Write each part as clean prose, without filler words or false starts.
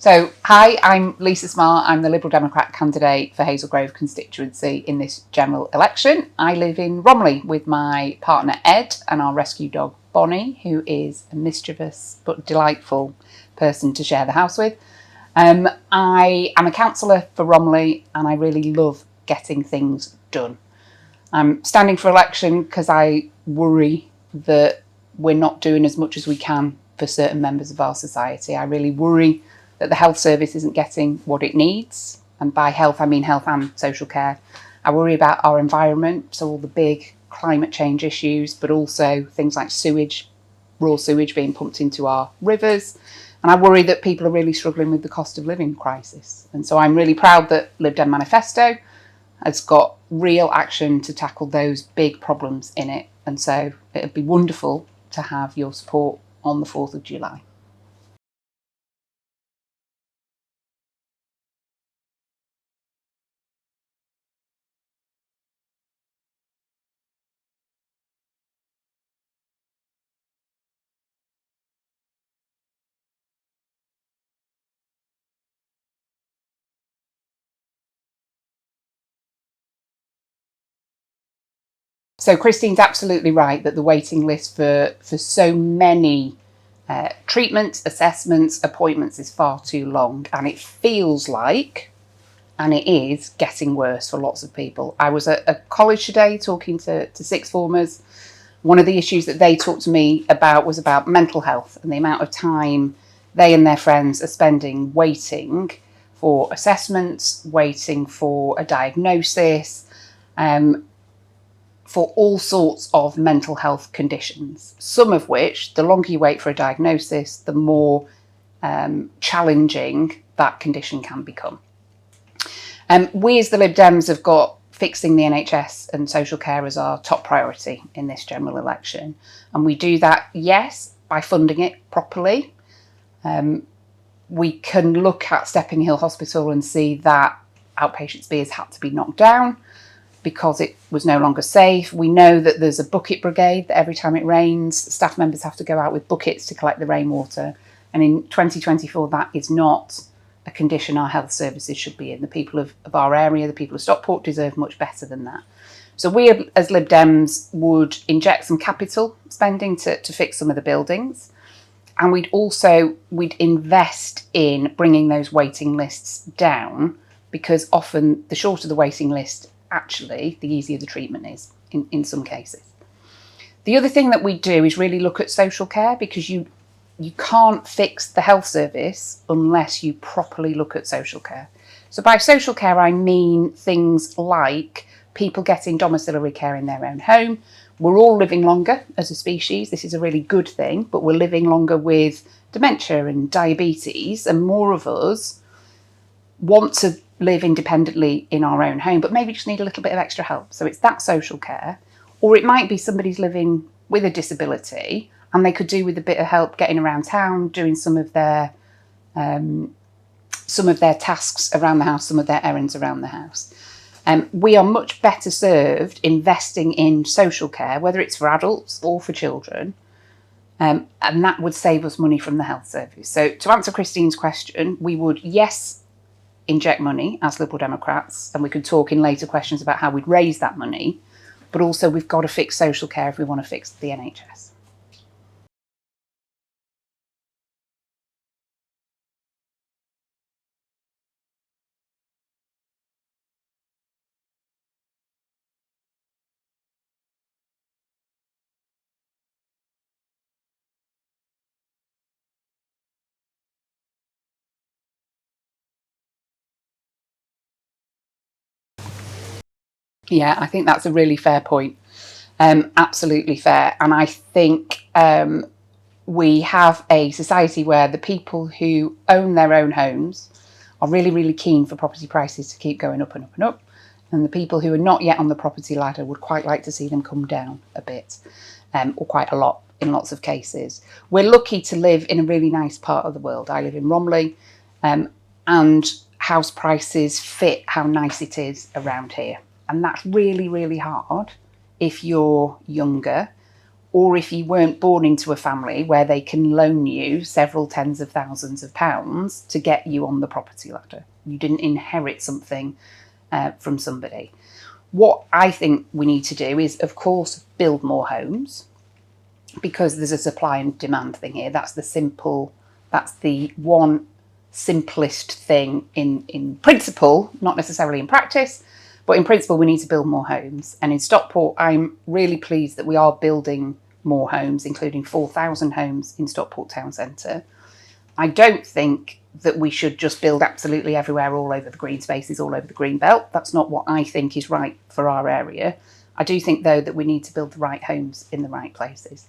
So, hi, I'm Lisa Smart. I'm the Liberal Democrat candidate for Hazel Grove constituency in this general election. I live in Romley with my partner Ed and our rescue dog Bonnie, who is a mischievous but delightful person to share the house with. I am a councillor for Romley and I really love getting things done. I'm standing for election because I worry that we're not doing as much as we can for certain members of our society. I really worry that the health service isn't getting what it needs. And by health, I mean health and social care. I worry about our environment, so all the big climate change issues, but also things like sewage, raw sewage being pumped into our rivers. And I worry that people are really struggling with the cost of living crisis. And so I'm really proud that Lib Dem manifesto has got real action to tackle those big problems in it. And so it'd be wonderful to have your support on the 4th of July. So Christine's absolutely right that the waiting list for so many treatments, assessments, appointments is far too long, and it feels like, and it is, getting worse for lots of people. I was at a college today talking to sixth formers. One of the issues that they talked to me about was about mental health and the amount of time they and their friends are spending waiting for assessments, waiting for a diagnosis, for all sorts of mental health conditions, some of which, the longer you wait for a diagnosis, the more challenging that condition can become. We as the Lib Dems have got fixing the NHS and social care as our top priority in this general election. And we do that, yes, by funding it properly. We can look at Stepping Hill Hospital and see that outpatient SPIAs had to be knocked down because it was no longer safe. We know that there's a bucket brigade, that every time it rains, staff members have to go out with buckets to collect the rainwater. And in 2024, that is not a condition our health services should be in. The people of our area, the people of Stockport, deserve much better than that. So we as Lib Dems would inject some capital spending to fix some of the buildings. And we'd invest in bringing those waiting lists down, because often the shorter the waiting list, actually, the easier the treatment is in some cases. The other thing that we do is really look at social care, because you can't fix the health service unless you properly look at social care. So by social care, I mean things like people getting domiciliary care in their own home. We're all living longer as a species. This is a really good thing, but we're living longer with dementia and diabetes, and more of us want to live independently in our own home, but maybe just need a little bit of extra help. So it's that social care. Or it might be somebody's living with a disability and they could do with a bit of help getting around town, doing some of their tasks around the house, some of their errands around the house. We are much better served investing in social care, whether it's for adults or for children, and that would save us money from the health service. So to answer Christine's question, we would, yes, inject money as Liberal Democrats, and we could talk in later questions about how we'd raise that money, but also we've got to fix social care if we want to fix the NHS. Yeah, I think that's a really fair point. Absolutely fair. And I think we have a society where the people who own their own homes are really, really keen for property prices to keep going up and up and up. And the people who are not yet on the property ladder would quite like to see them come down a bit, or quite a lot in lots of cases. We're lucky to live in a really nice part of the world. I live in Romley, and house prices fit how nice it is around here. And that's really, really hard if you're younger or if you weren't born into a family where they can loan you several tens of thousands of pounds to get you on the property ladder. You didn't inherit something from somebody. What I think we need to do is, of course, build more homes, because there's a supply and demand thing here. That's the one simplest thing in principle, not necessarily in practice, but in principle we need to build more homes. And in Stockport, I'm really pleased that we are building more homes, including 4,000 homes in Stockport town centre. I don't think that we should just build absolutely everywhere, all over the green spaces, all over the green belt. That's not what I think is right for our area. I do think, though, that we need to build the right homes in the right places.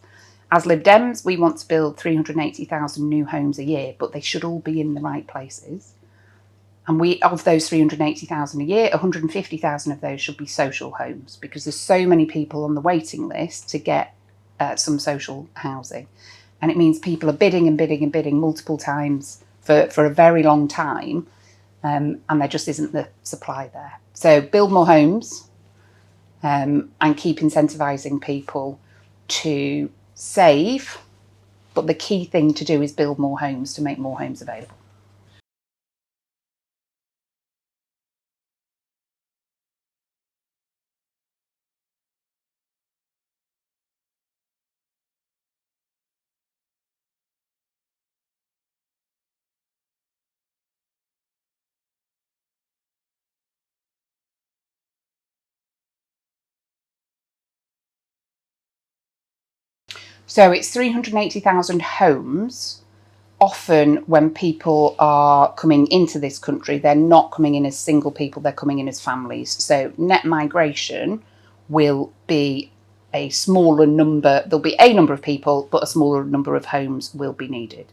As Lib Dems, we want to build 380,000 new homes a year, but they should all be in the right places. And of those 380,000 a year, 150,000 of those should be social homes, because there's so many people on the waiting list to get some social housing. And it means people are bidding and bidding and bidding multiple times for a very long time, and there just isn't the supply there. So build more homes, and keep incentivising people to save, but the key thing to do is build more homes to make more homes available. So it's 380,000 homes. Often when people are coming into this country, they're not coming in as single people, they're coming in as families. So net migration will be a smaller number. There'll be a number of people, but a smaller number of homes will be needed.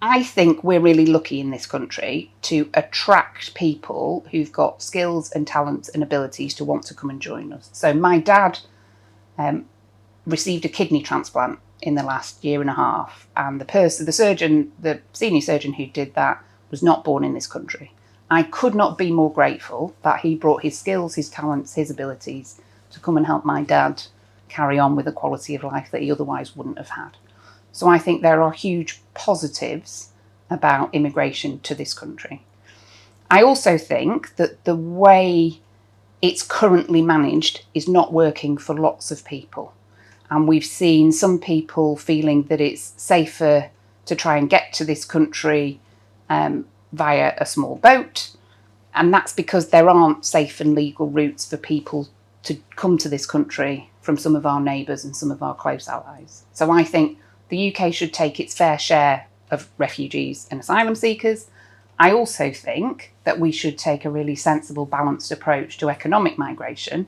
I think we're really lucky in this country to attract people who've got skills and talents and abilities to want to come and join us. So my dad received a kidney transplant in the last year and a half, and the senior surgeon who did that was not born in this country. I could not be more grateful that he brought his skills, his talents, his abilities to come and help my dad carry on with a quality of life that he otherwise wouldn't have had. So I think there are huge positives about immigration to this country. I also think that the way it's currently managed is not working for lots of people. And we've seen some people feeling that it's safer to try and get to this country via a small boat. And that's because there aren't safe and legal routes for people to come to this country from some of our neighbours and some of our close allies. So I think the UK should take its fair share of refugees and asylum seekers. I also think that we should take a really sensible, balanced approach to economic migration,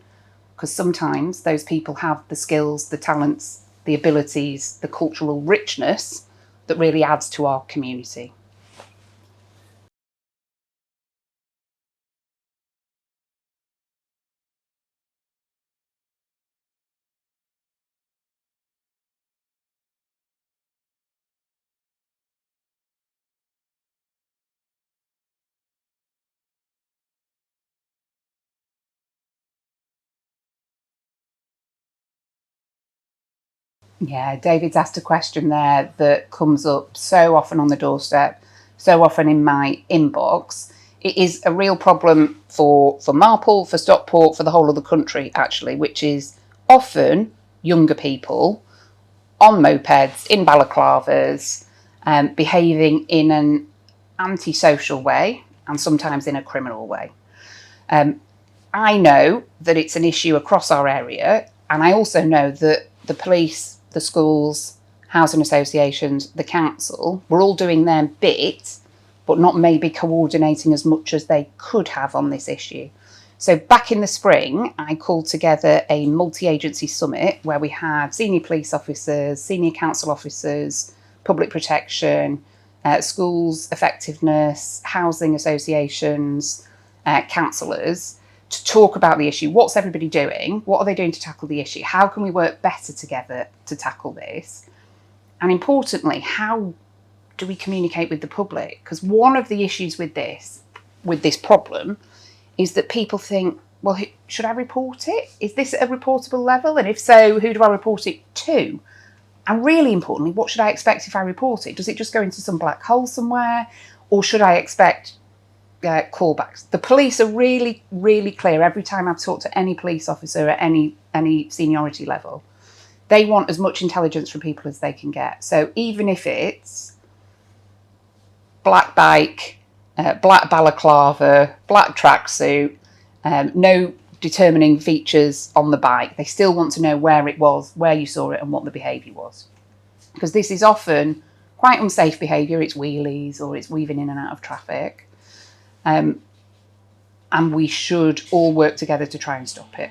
because sometimes those people have the skills, the talents, the abilities, the cultural richness that really adds to our community. Yeah, David's asked a question there that comes up so often on the doorstep, so often in my inbox. It is a real problem for Marple, for Stockport, for the whole of the country, actually, which is often younger people on mopeds, in balaclavas, behaving in an antisocial way and sometimes in a criminal way. I know that it's an issue across our area, and I also know that the police, the schools, housing associations, the council, were all doing their bit, but not maybe coordinating as much as they could have on this issue. So back in the spring, I called together a multi-agency summit where we had senior police officers, senior council officers, public protection, schools, effectiveness, housing associations, councillors, to talk about the issue. What's everybody doing? What are they doing to tackle the issue? How can we work better together to tackle this? And importantly, how do we communicate with the public? Because one of the issues with this problem is that people think, well, should I report it? Is this at a reportable level? And if so, who do I report it to? And really importantly, what should I expect if I report it? Does it just go into some black hole somewhere? Or should I expect callbacks? The police are really, really clear every time I've talked to any police officer at any seniority level. They want as much intelligence from people as they can get. So even if it's black bike, black balaclava, black tracksuit, no determining features on the bike, they still want to know where it was, where you saw it, and what the behaviour was. Because this is often quite unsafe behaviour. It's wheelies or it's weaving in and out of traffic. And we should all work together to try and stop it.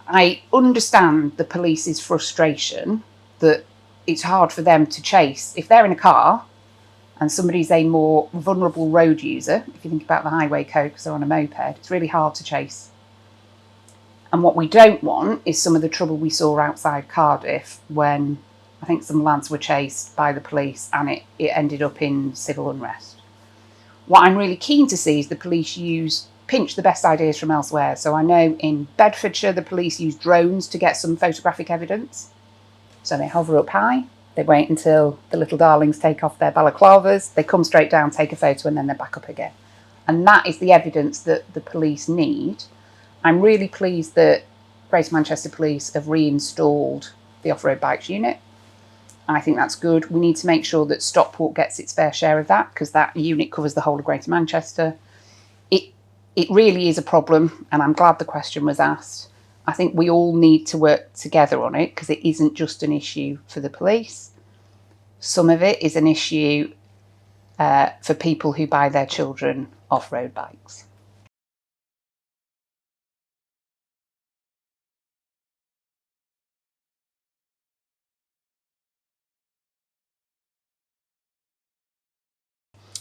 I understand the police's frustration that it's hard for them to chase. If they're in a car and somebody's a more vulnerable road user, if you think about the highway code because they're on a moped, it's really hard to chase. And what we don't want is some of the trouble we saw outside Cardiff when I think some lads were chased by the police and it ended up in civil unrest. What I'm really keen to see is the police pinch the best ideas from elsewhere. So I know in Bedfordshire, the police use drones to get some photographic evidence. So they hover up high, they wait until the little darlings take off their balaclavas, they come straight down, take a photo, and then they're back up again. And that is the evidence that the police need. I'm really pleased that Greater Manchester Police have reinstalled the off-road bikes unit. I think that's good. We need to make sure that Stockport gets its fair share of that because that unit covers the whole of Greater Manchester. It really is a problem, and I'm glad the question was asked. I think we all need to work together on it because it isn't just an issue for the police. Some of it is an issue for people who buy their children off-road bikes.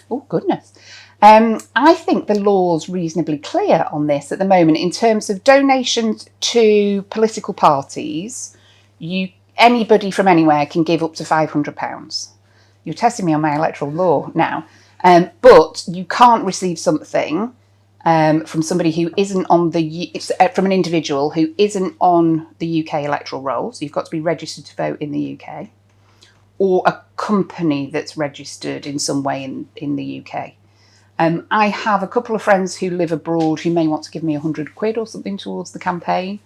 Oh, goodness. I think the law's reasonably clear on this at the moment in terms of donations to political parties. Anybody from anywhere can give up to £500. You're testing me on my electoral law now. But you can't receive something from somebody who isn't on from an individual who isn't on the UK electoral roll. So you've got to be registered to vote in the UK. Or a company that's registered in some way in the UK. I have a couple of friends who live abroad who may want to give me £100 or something towards the campaign.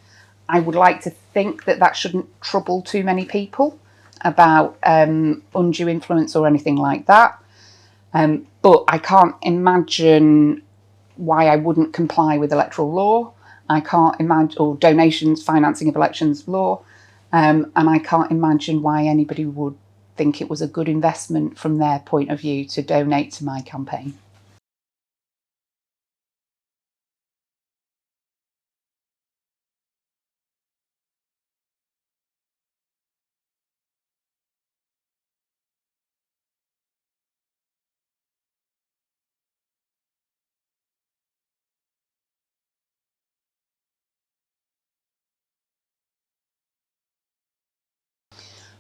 I would like to think that shouldn't trouble too many people about undue influence or anything like that. But I can't imagine why I wouldn't comply with electoral law. I can't imagine, or donations, financing of elections law. And I can't imagine why anybody would think it was a good investment from their point of view to donate to my campaign.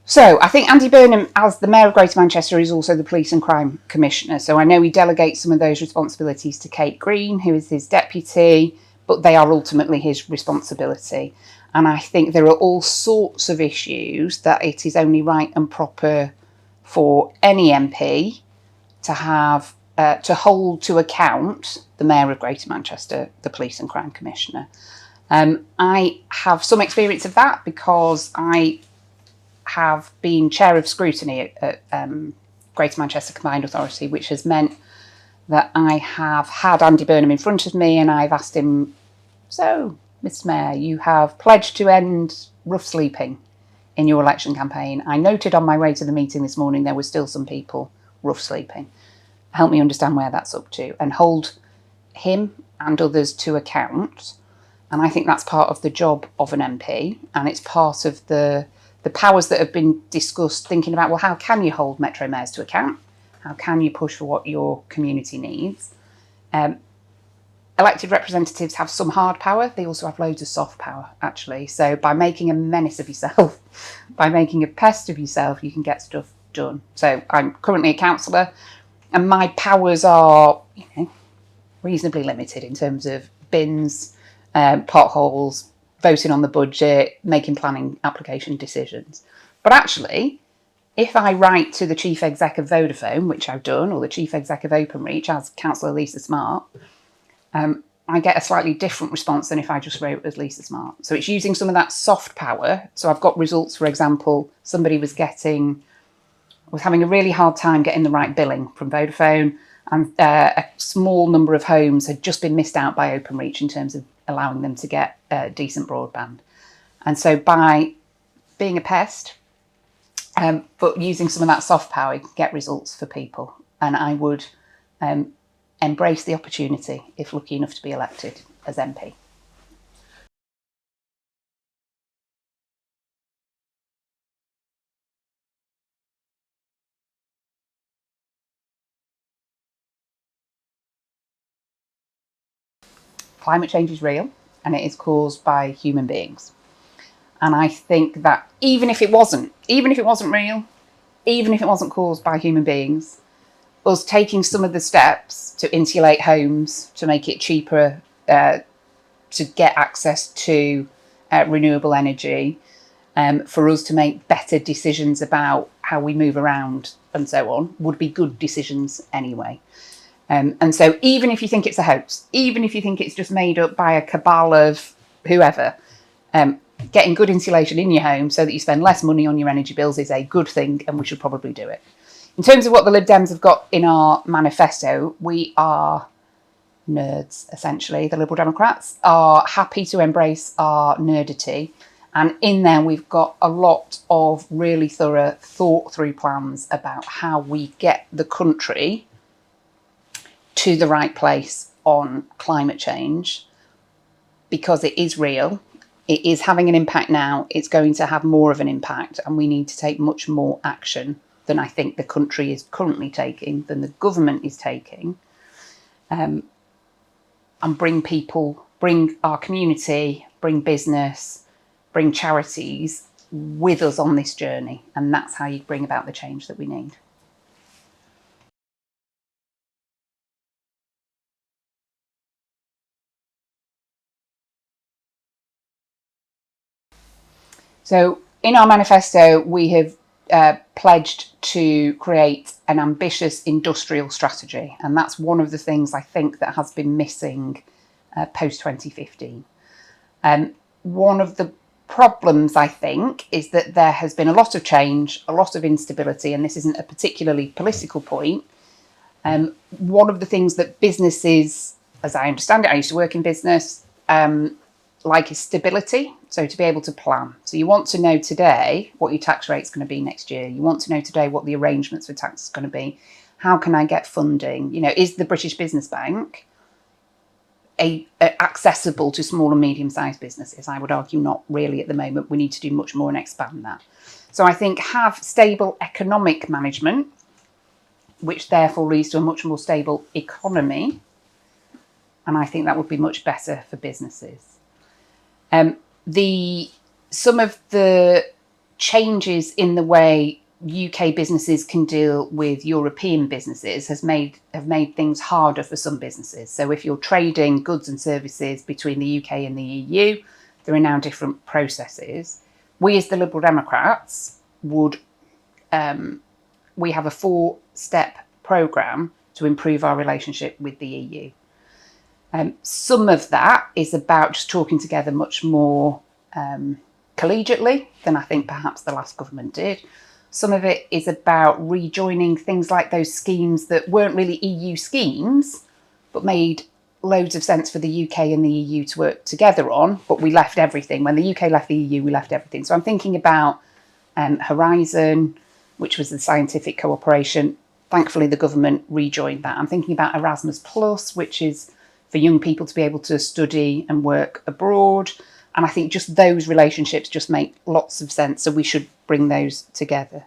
So I think Andy Burnham, as the Mayor of Greater Manchester, is also the Police and Crime Commissioner. So I know he delegates some of those responsibilities to Kate Green, who is his deputy, but they are ultimately his responsibility. And I think there are all sorts of issues that it is only right and proper for any MP to have to hold to account the Mayor of Greater Manchester, the Police and Crime Commissioner. I have some experience of that because I have been chair of scrutiny at Greater Manchester Combined Authority, which has meant that I have had Andy Burnham in front of me and I've asked him, so, Mr Mayor, you have pledged to end rough sleeping in your election campaign. I noted on my way to the meeting this morning there were still some people rough sleeping. Help me understand where that's up to and hold him and others to account. And I think that's part of the job of an MP, and it's part of the powers that have been discussed, thinking about, well, how can you hold Metro Mayors to account? How can you push for what your community needs? Elected representatives have some hard power. They also have loads of soft power, actually. So by making a menace of yourself, by making a pest of yourself, you can get stuff done. So I'm currently a councillor, and my powers are reasonably limited in terms of bins potholes, voting on the budget, making planning application decisions. But actually, if I write to the chief exec of Vodafone, which I've done, or the chief exec of Openreach as Councillor Lisa Smart, I get a slightly different response than if I just wrote as Lisa Smart. So it's using some of that soft power. So I've got results, for example, somebody was having a really hard time getting the right billing from Vodafone, and a small number of homes had just been missed out by Openreach in terms of allowing them to get decent broadband. And so by being a pest, but using some of that soft power, you can get results for people. And I would embrace the opportunity if lucky enough to be elected as MP. Climate change is real, and it is caused by human beings. And I think that even if it wasn't real, even if it wasn't caused by human beings, us taking some of the steps to insulate homes, to make it cheaper to get access to renewable energy, for us to make better decisions about how we move around and so on, would be good decisions anyway. And so even if you think it's a hoax, even if you think it's just made up by a cabal of whoever, getting good insulation in your home so that you spend less money on your energy bills is a good thing, and we should probably do it. In terms of what the Lib Dems have got in our manifesto, we are nerds, essentially. The Liberal Democrats are happy to embrace our nerdity. And in there, we've got a lot of really thorough, thought-through plans about how we get the country to the right place on climate change, because it is real. It is having an impact now. It's going to have more of an impact, and we need to take much more action than I think the country is currently taking, than the government is taking, and bring people, bring our community, bring business, bring charities with us on this journey. And that's how you bring about the change that we need. So in our manifesto, we have pledged to create an ambitious industrial strategy. And that's one of the things I think that has been missing post-2015. One of the problems, I think, is that there has been a lot of change, a lot of instability, and this isn't a particularly political point. One of the things that businesses, as I understand it, I used to work in business, like is stability. So to be able to plan. So you want to know today what your tax rate is going to be next year. You want to know today what the arrangements for tax is going to be. How can I get funding? You know, is the British Business Bank accessible to small and medium-sized businesses? I would argue not really at the moment. We need to do much more and expand that. So I think have stable economic management, which therefore leads to a much more stable economy. And I think that would be much better for businesses. Some of the changes in the way UK businesses can deal with European businesses have made things harder for some businesses. So if you're trading goods and services between the UK and the EU, there are now different processes. We as the Liberal Democrats we have a 4-step programme to improve our relationship with the EU. Some of that is about just talking together much more collegiately than I think perhaps the last government did. Some of it is about rejoining things like those schemes that weren't really EU schemes, but made loads of sense for the UK and the EU to work together on, but we left everything. When the UK left the EU, we left everything. So I'm thinking about Horizon, which was the scientific cooperation. Thankfully, the government rejoined that. I'm thinking about Erasmus Plus, which is for young people to be able to study and work abroad. And I think just those relationships just make lots of sense. So we should bring those together.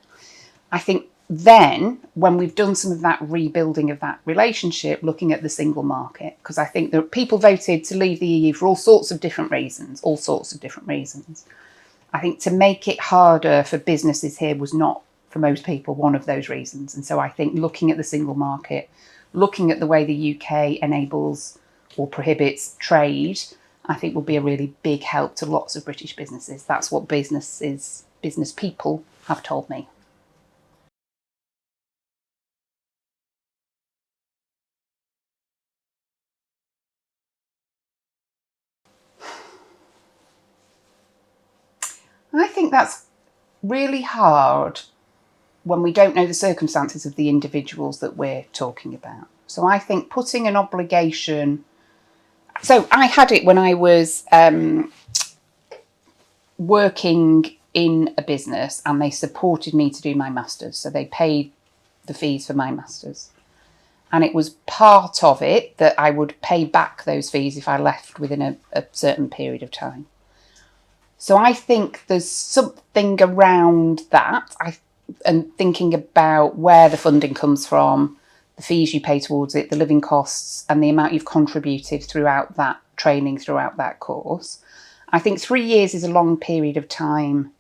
I think then when we've done some of that rebuilding of that relationship, looking at the single market, because I think that people voted to leave the EU for all sorts of different reasons. I think to make it harder for businesses here was not, for most people, one of those reasons. And so I think looking at the single market, looking at the way the UK enables or prohibits trade, I think will be a really big help to lots of British businesses. That's what business people have told me. I think that's really hard when we don't know the circumstances of the individuals that we're talking about. So I think putting an obligation... So I had it when I was working in a business and they supported me to do my masters. So they paid the fees for my masters. And it was part of it that I would pay back those fees if I left within a certain period of time. So I think there's something around that, and thinking about where the funding comes from, the fees you pay towards it, the living costs, and the amount you've contributed throughout that training, throughout that course. I think 3 years is a long period of time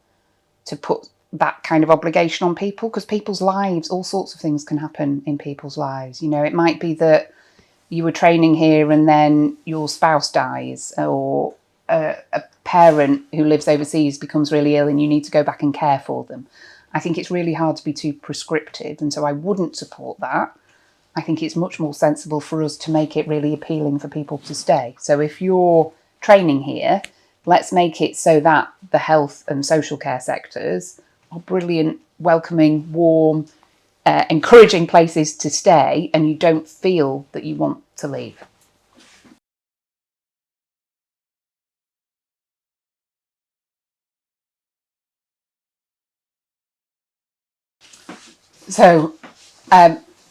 to put that kind of obligation on people, because people's lives, all sorts of things can happen in people's lives. You know, it might be that you were training here and then your spouse dies, or a parent who lives overseas becomes really ill and you need to go back and care for them. I think it's really hard to be too prescriptive, and so I wouldn't support that. I think it's much more sensible for us to make it really appealing for people to stay. So if you're training here, let's make it so that the health and social care sectors are brilliant, welcoming, warm, encouraging places to stay, and you don't feel that you want to leave. So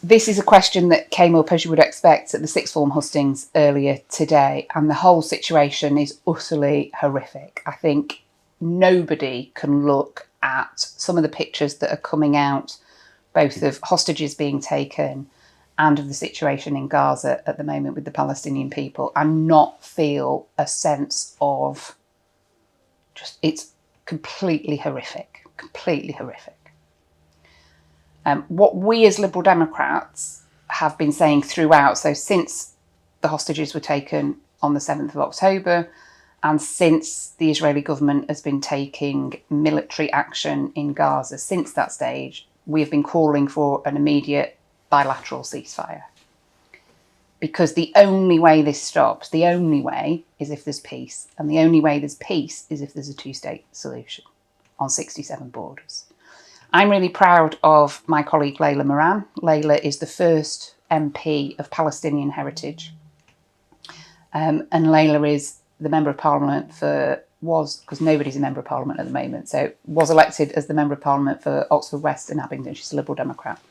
this is a question that came up, as you would expect, at the sixth form hustings earlier today, and the whole situation is utterly horrific. I think nobody can look at some of the pictures that are coming out, both of hostages being taken and of the situation in Gaza at the moment with the Palestinian people, and not feel a sense of just, it's completely horrific, completely horrific. What we as Liberal Democrats have been saying throughout, so since the hostages were taken on the 7th of October, and since the Israeli government has been taking military action in Gaza since that stage, we have been calling for an immediate bilateral ceasefire. Because the only way this stops, the only way, is if there's peace. And the only way there's peace is if there's a two-state solution on 67 borders. I'm really proud of my colleague Layla Moran. Layla is the first MP of Palestinian heritage. And Layla is the Member of Parliament because nobody's a Member of Parliament at the moment, so was elected as the Member of Parliament for Oxford West and Abingdon. She's a Liberal Democrat.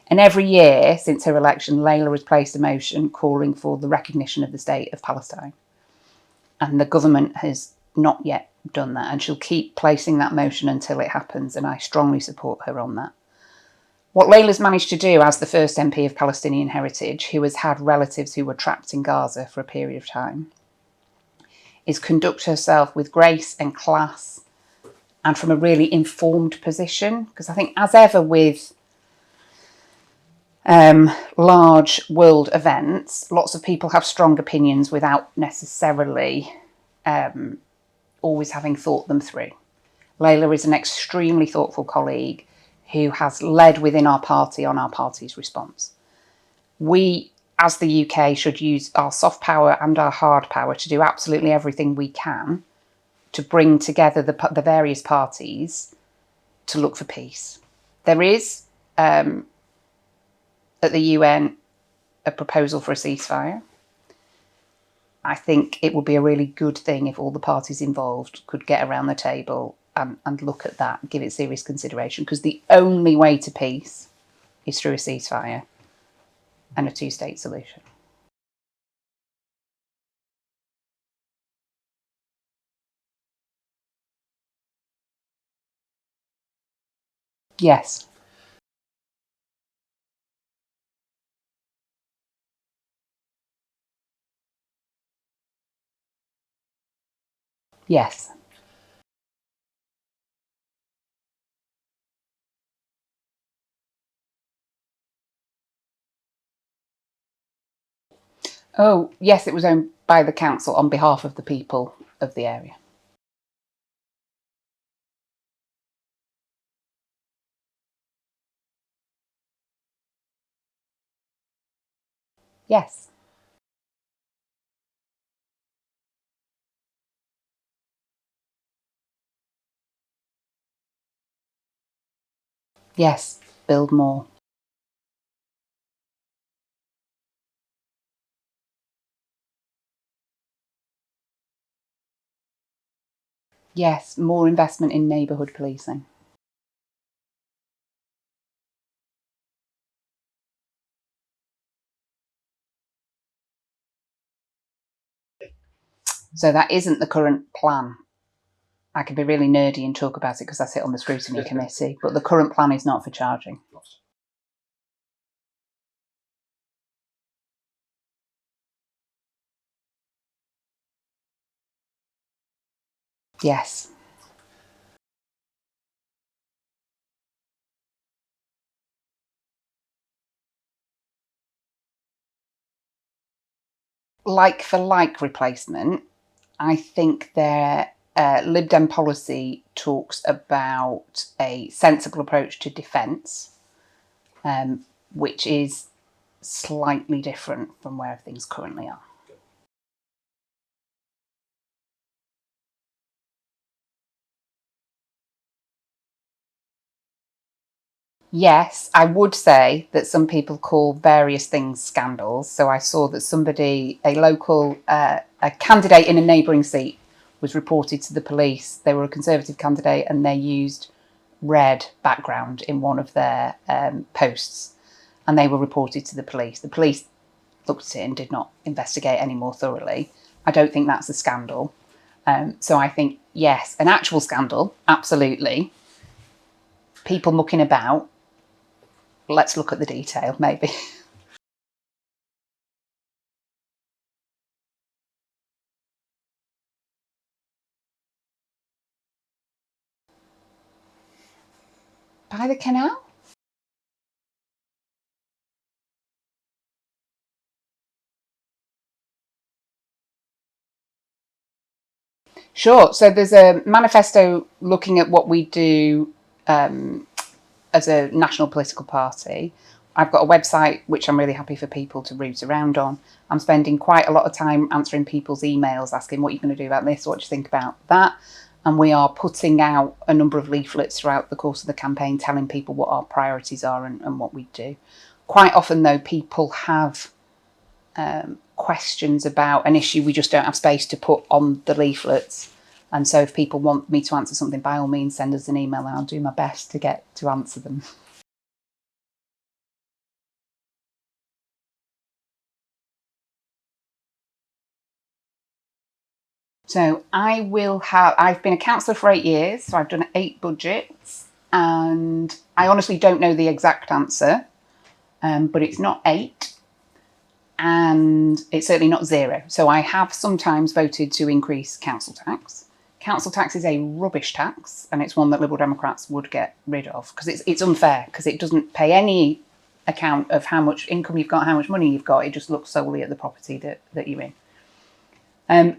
And every year since her election, Layla has placed a motion calling for the recognition of the state of Palestine. And the government has not yet done that, and she'll keep placing that motion until it happens, and I strongly support her on that. What Layla's managed to do as the first MP of Palestinian heritage, who has had relatives who were trapped in Gaza for a period of time, is conduct herself with grace and class and from a really informed position. Because I think, as ever with large world events, lots of people have strong opinions without necessarily always having thought them through. Layla is an extremely thoughtful colleague who has led within our party on our party's response. We, as the UK, should use our soft power and our hard power to do absolutely everything we can to bring together the various parties to look for peace. There is, at the UN, a proposal for a ceasefire. I think it would be a really good thing if all the parties involved could get around the table and look at that, give it serious consideration, because the only way to peace is through a ceasefire and a two-state solution. Yes. Yes. Oh, yes, it was owned by the council on behalf of the people of the area. Yes. Yes, build more. Yes, more investment in neighbourhood policing. So that isn't the current plan. I can be really nerdy and talk about it because I sit on the scrutiny committee, but the current plan is not for charging. Yes. Like for like replacement, I think their Lib Dem policy talks about a sensible approach to defence, which is slightly different from where things currently are. Yes, I would say that some people call various things scandals. So I saw that somebody, a local, a candidate in a neighbouring seat was reported to the police. They were a Conservative candidate and they used red background in one of their posts and they were reported to the police. The police looked at it and did not investigate any more thoroughly. I don't think that's a scandal. So I think, yes, an actual scandal, absolutely. People mucking about, let's look at the detail, maybe. By the canal? Sure. So there's a manifesto looking at what we do as a national political party. I've got a website which I'm really happy for people to root around on. I'm spending quite a lot of time answering people's emails, asking what you're going to do about this, what do you think about that. And we are putting out a number of leaflets throughout the course of the campaign telling people what our priorities are and what we do. Quite often, though, people have questions about an issue we just don't have space to put on the leaflets. And so if people want me to answer something, by all means, send us an email and I'll do my best to get to answer them. So I've been a councillor for 8 years, so I've done 8 budgets, and I honestly don't know the exact answer, but it's not 8, and it's certainly not 0. So I have sometimes voted to increase council tax. Council tax is a rubbish tax, and it's one that Liberal Democrats would get rid of because it's unfair because it doesn't pay any account of how much income you've got, how much money you've got. It just looks solely at the property that you're in.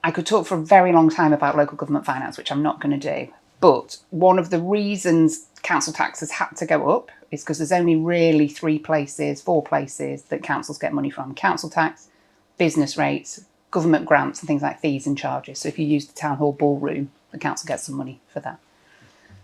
I could talk for a very long time about local government finance, which I'm not going to do. But one of the reasons council tax has had to go up is because there's only really 4 places that councils get money from. Council tax, business rates, government grants and things like fees and charges. So if you use the town hall ballroom, the council gets some money for that.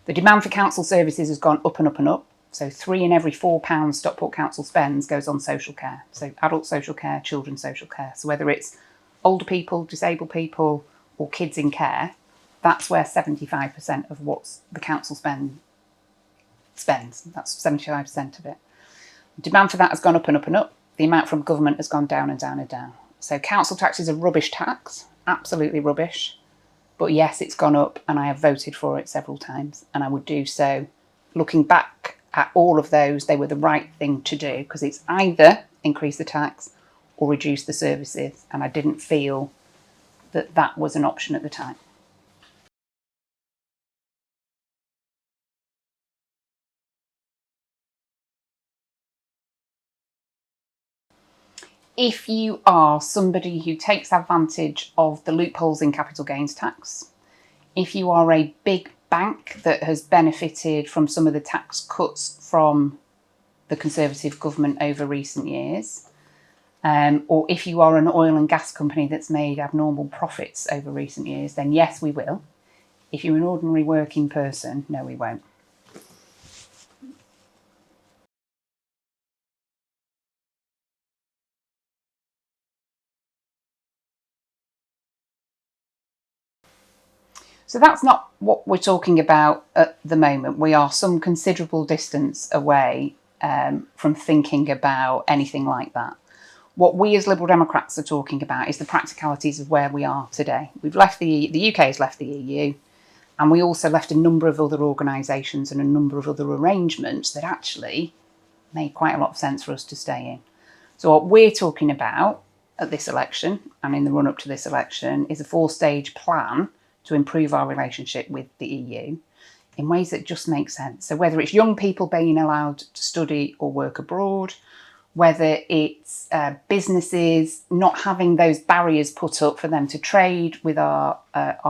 The demand for council services has gone up and up and up. So 3 in every £4 Stockport Council spends goes on social care. So adult social care, children's social care. So whether it's older people, disabled people, or kids in care, that's where 75% of what the council spends. That's 75% of it. Demand for that has gone up and up and up. The amount from government has gone down and down and down. So council tax is a rubbish tax, absolutely rubbish. But yes, it's gone up and I have voted for it several times. And I would do so. Looking back at all of those, they were the right thing to do because it's either increase the tax or reduce the services. And I didn't feel that that was an option at the time. if you are somebody who takes advantage of the loopholes in capital gains tax, if you are a big bank that has benefited from some of the tax cuts from the Conservative government over recent years, or if you are an oil and gas company that's made abnormal profits over recent years, then yes, we will. If you're an ordinary working person, no, we won't. So that's not what we're talking about at the moment. We are some considerable distance away from thinking about anything like that. What we as Liberal Democrats are talking about is the practicalities of where we are today. We've left the UK has left the EU, and we also left a number of other organisations and a number of other arrangements that actually made quite a lot of sense for us to stay in. So what we're talking about at this election and in the run-up to this election is a 4-stage plan to improve our relationship with the EU in ways that just make sense. So whether it's young people being allowed to study or work abroad, whether it's businesses not having those barriers put up for them to trade with our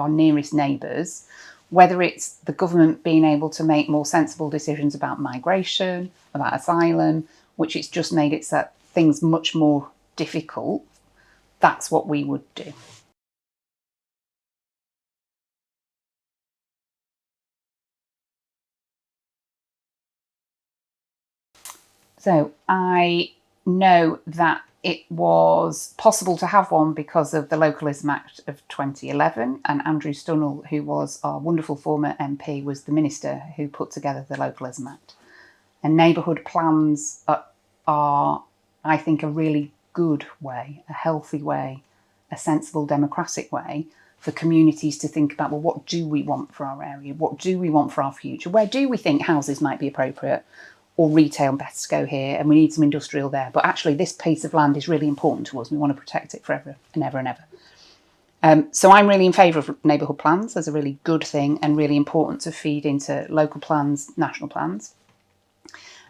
nearest neighbours, whether it's the government being able to make more sensible decisions about migration, about asylum, which it's just made it so things much more difficult, that's what we would do. So I know that it was possible to have one because of the Localism Act of 2011, and Andrew Stunnell, who was our wonderful former MP, was the minister who put together the Localism Act. And neighbourhood plans are, I think, a really good way, a healthy way, a sensible democratic way for communities to think about, well, what do we want for our area? What do we want for our future? Where do we think houses might be appropriate? Or retail best go here, and we need some industrial there. But actually, this piece of land is really important to us. We want to protect it forever and ever and ever. So I'm really in favour of neighbourhood plans as a really good thing and really important to feed into local plans, national plans.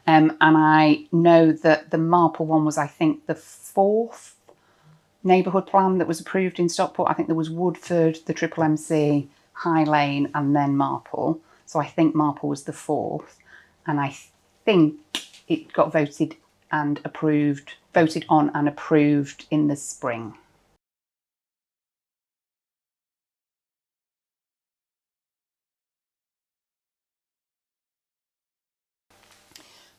And I know that the Marple one was, I think, the 4th neighbourhood plan that was approved in Stockport. I think there was Woodford, the Triple MC, High Lane, and then Marple. So I think Marple was the 4th. And I think it got voted on and approved in the spring.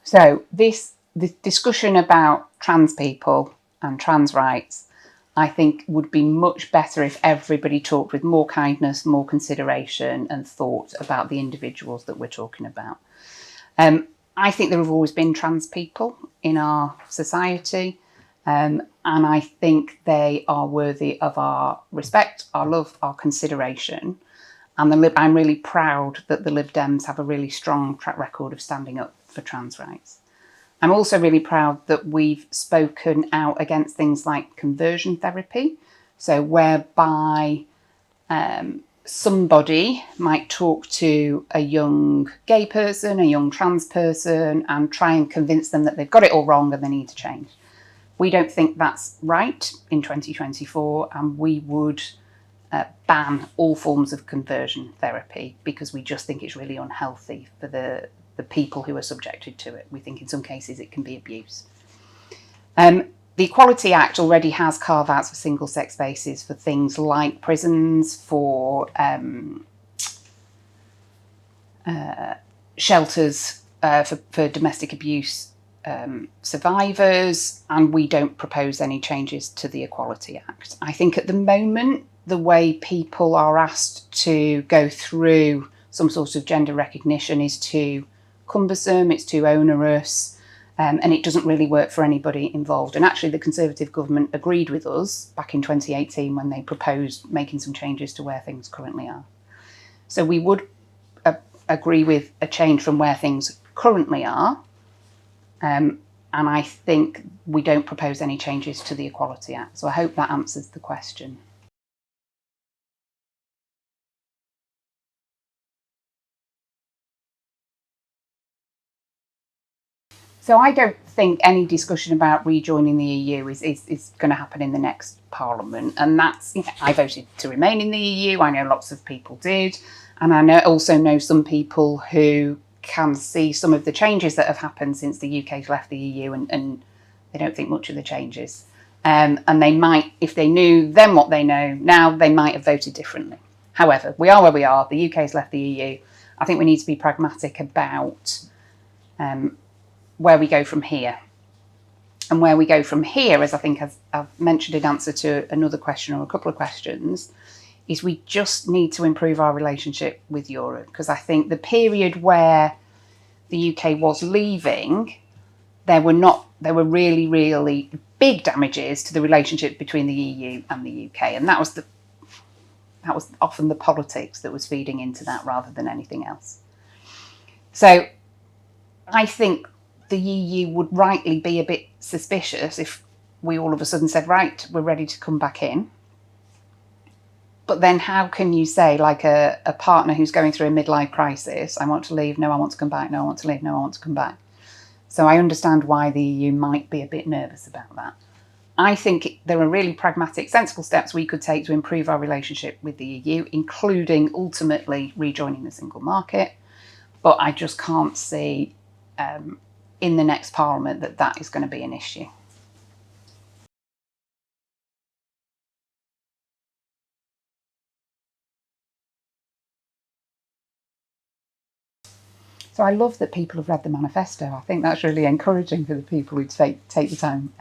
So this discussion about trans people and trans rights, I think, would be much better if everybody talked with more kindness, more consideration and thought about the individuals that we're talking about. I think there have always been trans people in our society, and I think they are worthy of our respect, our love, our consideration. And I'm really proud that the Lib Dems have a really strong track record of standing up for trans rights. I'm also really proud that we've spoken out against things like conversion therapy, so whereby somebody might talk to a young gay person, a young trans person, and try and convince them that they've got it all wrong and they need to change. We don't think that's right in 2024, and we would ban all forms of conversion therapy because we just think it's really unhealthy for the people who are subjected to it. We think in some cases it can be abuse. The Equality Act already has carve-outs for single-sex spaces for things like prisons, for shelters for domestic abuse survivors, and we don't propose any changes to the Equality Act. I think at the moment, the way people are asked to go through some sort of gender recognition is too cumbersome, it's too onerous, and it doesn't really work for anybody involved. And actually the Conservative government agreed with us back in 2018 when they proposed making some changes to where things currently are. So we would agree with a change from where things currently are, and I think we don't propose any changes to the Equality Act. So I hope that answers the question. So I don't think any discussion about rejoining the EU is going to happen in the next Parliament. And that's, I voted to remain in the EU. I know lots of people did. And I also know some people who can see some of the changes that have happened since the UK's left the EU, and they don't think much of the changes. And they might, if they knew then what they know now, they might have voted differently. However, we are where we are. The UK's left the EU. I think we need to be pragmatic about where we go from here. And where we go from here, as I think I've mentioned in answer to another question or a couple of questions, is we just need to improve our relationship with Europe. Because I think the period where the UK was leaving, there were really, really big damages to the relationship between the EU and the UK. And that was often the politics that was feeding into that rather than anything else. So I think the EU would rightly be a bit suspicious if we all of a sudden said, right, we're ready to come back in. But then how can you say, like a partner who's going through a midlife crisis, I want to leave, no, I want to come back, no, I want to leave, no, I want to come back. So I understand why the EU might be a bit nervous about that. I think there are really pragmatic, sensible steps we could take to improve our relationship with the EU, including ultimately rejoining the single market. But I just can't see in the next Parliament that is going to be an issue. So I love that people have read the manifesto. I think that's really encouraging for the people who take the time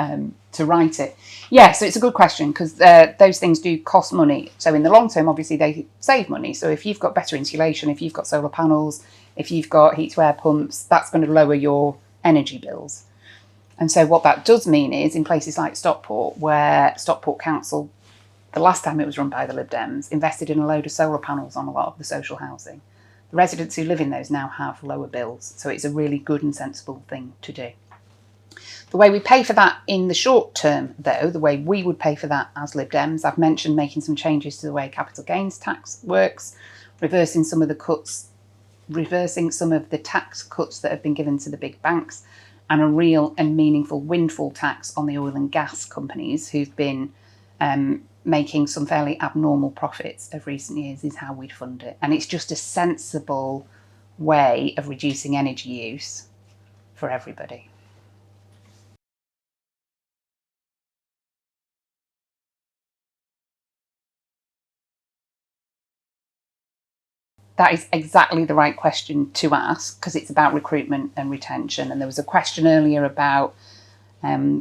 to write it. Yeah, so it's a good question because those things do cost money. So in the long term, obviously, they save money. So if you've got better insulation, if you've got solar panels, if you've got heat to air pumps, that's going to lower your energy bills. And so what that does mean is in places like Stockport, where Stockport Council, the last time it was run by the Lib Dems, invested in a load of solar panels on a lot of the social housing. The residents who live in those now have lower bills. So it's a really good and sensible thing to do. The way we pay for that in the short term, though, the way we would pay for that as Lib Dems, I've mentioned making some changes to the way capital gains tax works, reversing some of the tax cuts that have been given to the big banks, and a real and meaningful windfall tax on the oil and gas companies who've been making some fairly abnormal profits of recent years is how we'd fund it. And it's just a sensible way of reducing energy use for everybody. That is exactly the right question to ask because it's about recruitment and retention. And there was a question earlier about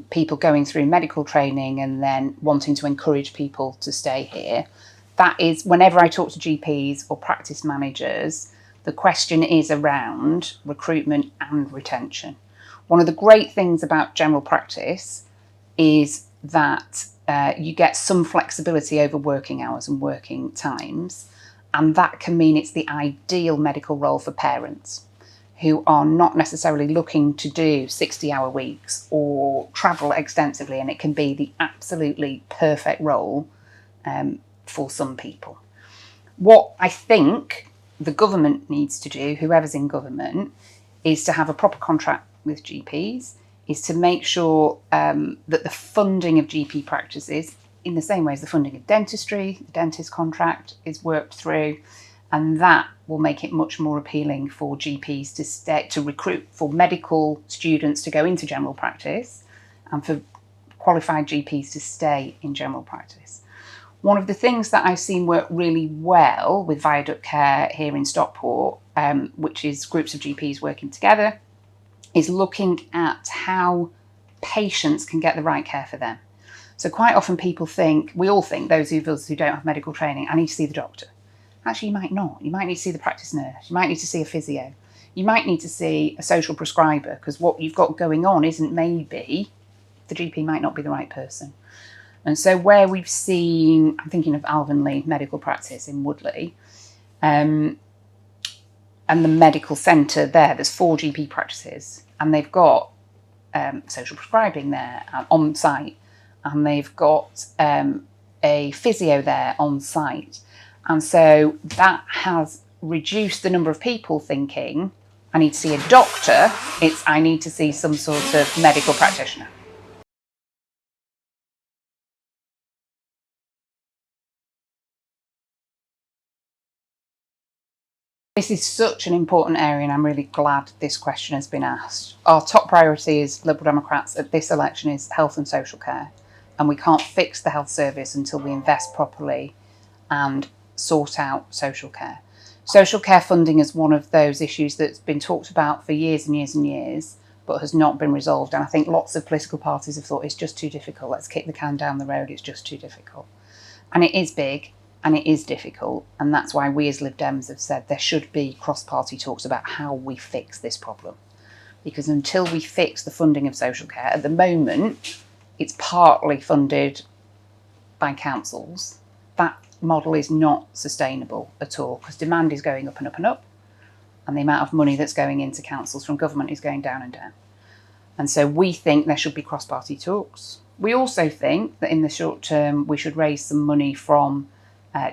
people going through medical training and then wanting to encourage people to stay here. That is, whenever I talk to GPs or practice managers, the question is around recruitment and retention. One of the great things about general practice is that you get some flexibility over working hours and working times, and that can mean it's the ideal medical role for parents who are not necessarily looking to do 60-hour weeks or travel extensively, and it can be the absolutely perfect role for some people. What I think the government needs to do, whoever's in government, is to have a proper contract with GPs, is to make sure that the funding of GP practices, in the same way as the funding of dentistry, the dentist contract is worked through, and that will make it much more appealing for GPs to recruit, for medical students to go into general practice and for qualified GPs to stay in general practice. One of the things that I've seen work really well with Viaduct Care here in Stockport, which is groups of GPs working together, is looking at how patients can get the right care for them. So quite often we all think, those of us who don't have medical training, I need to see the doctor. Actually, you might not. You might need to see the practice nurse. You might need to see a physio. You might need to see a social prescriber because what you've got going on isn't maybe, the GP might not be the right person. And so where we've seen, I'm thinking of Alvanley Medical Practice in Woodley, and the medical centre there's 4 GP practices, and they've got social prescribing there on site, and they've got a physio there on site. And so that has reduced the number of people thinking, I need to see a doctor, it's I need to see some sort of medical practitioner. This is such an important area, and I'm really glad this question has been asked. Our top priority as Liberal Democrats at this election is health and social care, and we can't fix the health service until we invest properly and sort out social care. Social care funding is one of those issues that's been talked about for years and years and years, but has not been resolved. And I think lots of political parties have thought it's just too difficult. Let's kick the can down the road. It's just too difficult. And it is big and it is difficult. And that's why we as Lib Dems have said there should be cross-party talks about how we fix this problem. Because until we fix the funding of social care, at the moment, it's partly funded by councils. That model is not sustainable at all because demand is going up and up and up, and the amount of money that's going into councils from government is going down and down. And so we think there should be cross-party talks. We also think that in the short term we should raise some money from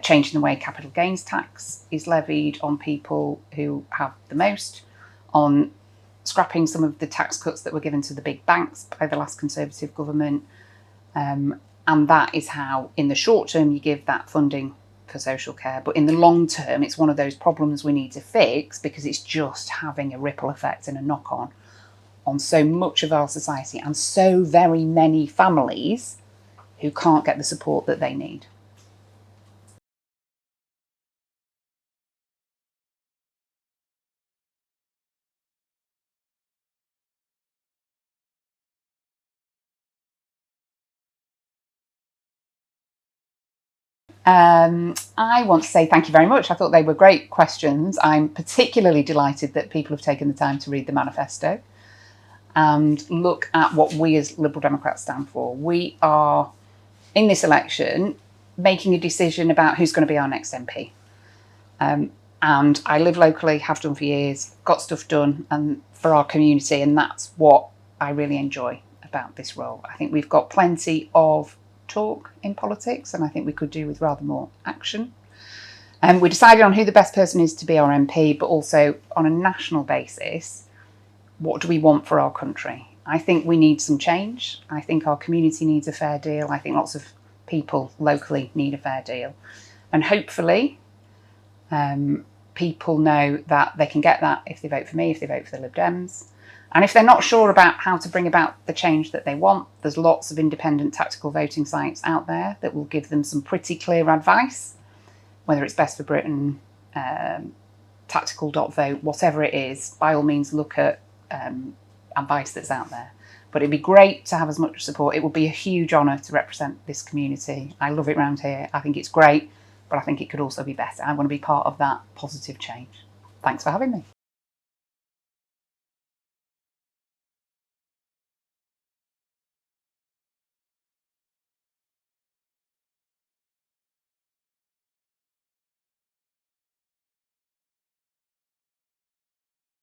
changing the way capital gains tax is levied on people who have the most, on scrapping some of the tax cuts that were given to the big banks by the last Conservative government. And that is how, in the short term, you give that funding for social care. But in the long term, it's one of those problems we need to fix because it's just having a ripple effect and a knock-on on so much of our society and so very many families who can't get the support that they need. I want to say thank you very much. I thought they were great questions. I'm particularly delighted that people have taken the time to read the manifesto and look at what we as Liberal Democrats stand for. We are, in this election, making a decision about who's going to be our next MP. And I live locally, have done for years, got stuff done and for our community, and that's what I really enjoy about this role. I think we've got plenty of talk in politics, and I think we could do with rather more action. And we decided on who the best person is to be our MP, but also on a national basis, what do we want for our country? I think we need some change. I think our community needs a fair deal. I think lots of people locally need a fair deal. And hopefully, people know that they can get that if they vote for me, if they vote for the Lib Dems. And if they're not sure about how to bring about the change that they want, there's lots of independent tactical voting sites out there that will give them some pretty clear advice, whether it's Best for Britain, tactical.vote, whatever it is. By all means, look at advice that's out there. But it'd be great to have as much support. It would be a huge honour to represent this community. I love it round here. I think it's great, but I think it could also be better. I want to be part of that positive change. Thanks for having me.